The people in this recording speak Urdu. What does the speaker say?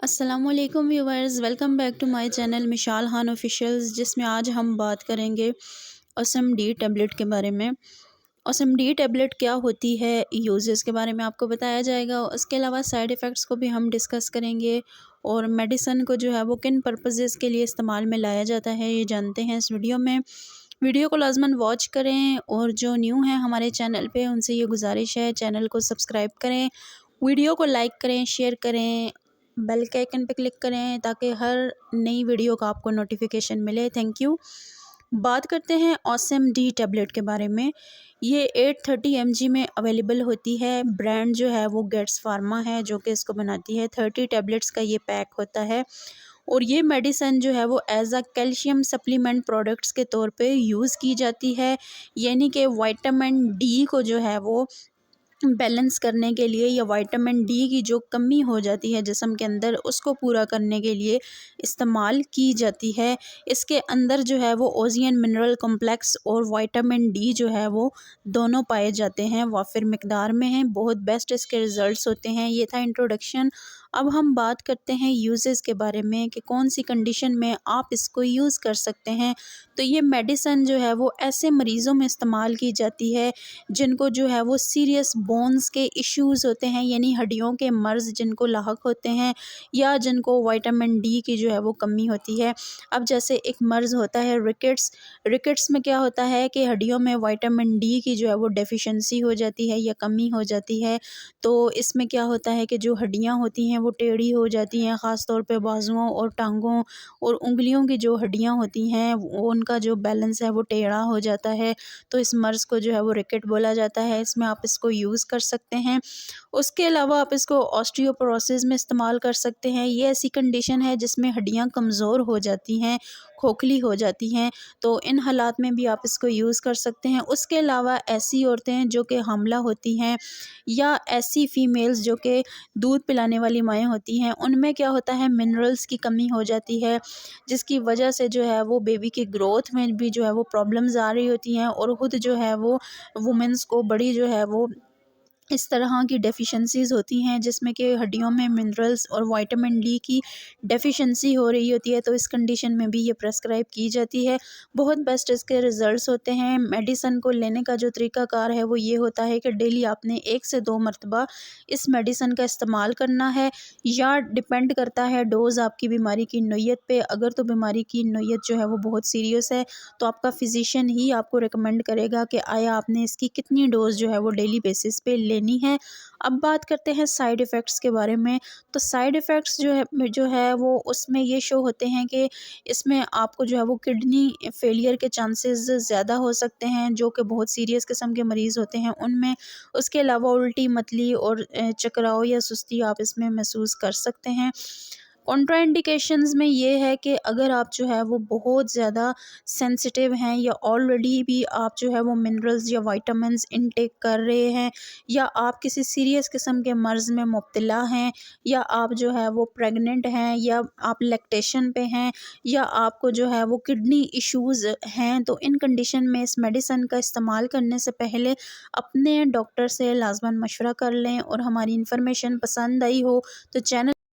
السلام علیکم viewers, welcome back to my channel Mishal Khan officials, جس میں آج ہم بات کریں گے اوسم ڈی ٹیبلٹ کے بارے میں۔ اوسم ڈی ٹیبلٹ کیا ہوتی ہے، یوزز کے بارے میں آپ کو بتایا جائے گا۔ اس کے علاوہ سائیڈ ایفیکٹس کو بھی ہم ڈسکس کریں گے، اور میڈیسن کو جو ہے وہ کن پرپزز کے لیے استعمال میں لایا جاتا ہے یہ جانتے ہیں اس ویڈیو میں۔ ویڈیو کو لازماً واچ کریں، اور جو نیو ہیں ہمارے چینل پہ ان سے یہ گزارش ہے چینل کو سبسکرائب کریں، ویڈیو کو لائک کریں، شیئر کریں، بیل کے آئیکن پہ کلک کریں تاکہ ہر نئی ویڈیو کا آپ کو نوٹیفیکیشن ملے۔ Thank you. بات کرتے ہیں اوسم ڈی ٹیبلٹ کے بارے میں۔ یہ 830 mg میں اویلیبل ہوتی ہے۔ برانڈ جو ہے وہ گیٹس فارما ہے جو کہ اس کو بناتی ہے۔ 30 ٹیبلٹس کا یہ پیک ہوتا ہے، اور یہ میڈیسن جو ہے وہ as a calcium supplement products کے طور پہ یوز کی جاتی ہے، یعنی کہ وائٹامن ڈی کو جو ہے وہ بیلنس کرنے کے لیے، یا وائٹامن ڈی کی جو کمی ہو جاتی ہے جسم کے اندر اس کو پورا کرنے کے لیے استعمال کی جاتی ہے۔ اس کے اندر جو ہے وہ اوزین منرل کمپلیکس اور وائٹامن ڈی جو ہے وہ دونوں پائے جاتے ہیں، وافر مقدار میں ہیں، بہت بیسٹ اس کے ریزلٹس ہوتے ہیں۔ یہ تھا انٹروڈکشن۔ اب ہم بات کرتے ہیں یوزز کے بارے میں کہ کون سی کنڈیشن میں آپ اس کو یوز کر سکتے ہیں۔ تو یہ میڈیسن جو ہے وہ ایسے مریضوں میں استعمال کی جاتی ہے جن کو جو ہے وہ سیریس بونز کے ایشوز ہوتے ہیں، یعنی ہڈیوں کے مرض جن کو لاحق ہوتے ہیں، یا جن کو وائٹامن ڈی کی جو ہے وہ کمی ہوتی ہے۔ اب جیسے ایک مرض ہوتا ہے رکٹس میں کیا ہوتا ہے کہ ہڈیوں میں وائٹامن ڈی کی جو ہے وہ ڈیفیشنسی ہو جاتی ہے یا کمی ہو جاتی ہے۔ تو اس میں کیا ہوتا ہے کہ جو ہڈیاں ہوتی ہیں وہ ٹیڑھی ہو جاتی ہیں، خاص طور پہ بازوؤں اور ٹانگوں اور انگلیوں کی جو ہڈیاں ہوتی ہیں ان کا جو بیلنس ہے وہ ٹیڑھا ہو جاتا ہے۔ تو اس مرض کو جو ہے وہ رکٹ بولا جاتا ہے۔ اس میں آپ اس کو یوز کر سکتے ہیں۔ اس کے علاوہ آپ اس کو آسٹریوپروسس میں استعمال کر سکتے ہیں۔ یہ ایسی کنڈیشن ہے جس میں ہڈیاں کمزور ہو جاتی ہیں، کھوکھلی ہو جاتی ہیں، تو ان حالات میں بھی آپ اس کو یوز کر سکتے ہیں۔ اس کے علاوہ ایسی عورتیں جو کہ حاملہ ہوتی ہیں، یا ایسی فیمیلز جو کہ دودھ پلانے والی مائیں ہوتی ہیں، ان میں کیا ہوتا ہے منرلز کی کمی ہو جاتی ہے، جس کی وجہ سے جو ہے وہ بیبی کی گروتھ میں بھی جو ہے وہ پرابلمز آ رہی ہوتی ہیں، اور خود جو ہے وہ وومنس کو بڑی جو ہے وہ اس طرح کی ڈیفیشنسیز ہوتی ہیں جس میں کہ ہڈیوں میں منرلز اور وائٹامن ڈی کی ڈیفیشنسی ہو رہی ہوتی ہے۔ تو اس کنڈیشن میں بھی یہ پرسکرائب کی جاتی ہے۔ بہت بیسٹ اس کے ریزلٹس ہوتے ہیں۔ میڈیسن کو لینے کا جو طریقہ کار ہے وہ یہ ہوتا ہے کہ ڈیلی آپ نے 1 سے 2 مرتبہ اس میڈیسن کا استعمال کرنا ہے، یا ڈیپینڈ کرتا ہے ڈوز آپ کی بیماری کی نوعیت پہ۔ اگر تو بیماری کی نوعیت جو ہے وہ بہت سیریس ہے تو آپ کا فزیشین ہی آپ کو ریکمینڈ کرے گا کہ آیا آپ نے اس کی کتنی ڈوز جو ہے وہ ڈیلی بیسس پہ لینی ہے۔ اب بات کرتے ہیں سائیڈ ایفیکٹس کے بارے میں۔ تو سائیڈ ایفیکٹس جو ہے وہ اس میں یہ شو ہوتے ہیں کہ اس میں آپ کو جو ہے وہ کڈنی فیلئر کے چانسز زیادہ ہو سکتے ہیں، جو کہ بہت سیریس قسم کے مریض ہوتے ہیں ان میں۔ اس کے علاوہ الٹی، متلی اور چکراؤ یا سستی آپ اس میں محسوس کر سکتے ہیں۔ کنٹرا انڈیکیشنز میں یہ ہے کہ اگر آپ جو ہے وہ بہت زیادہ سینسٹیو ہیں، یا آلریڈی بھی آپ جو ہے وہ منرلز یا وائٹامنز انٹیک کر رہے ہیں، یا آپ کسی سیریس قسم کے مرض میں مبتلا ہیں، یا آپ جو ہے وہ پریگننٹ ہیں، یا آپ لیکٹیشن پہ ہیں، یا آپ کو جو ہے وہ کڈنی ایشوز ہیں، تو ان کنڈیشن میں اس میڈیسن کا استعمال کرنے سے پہلے اپنے ڈاکٹر سے لازماً مشورہ کر لیں۔ اور ہماری انفارمیشن پسند آئی ہو تو چینل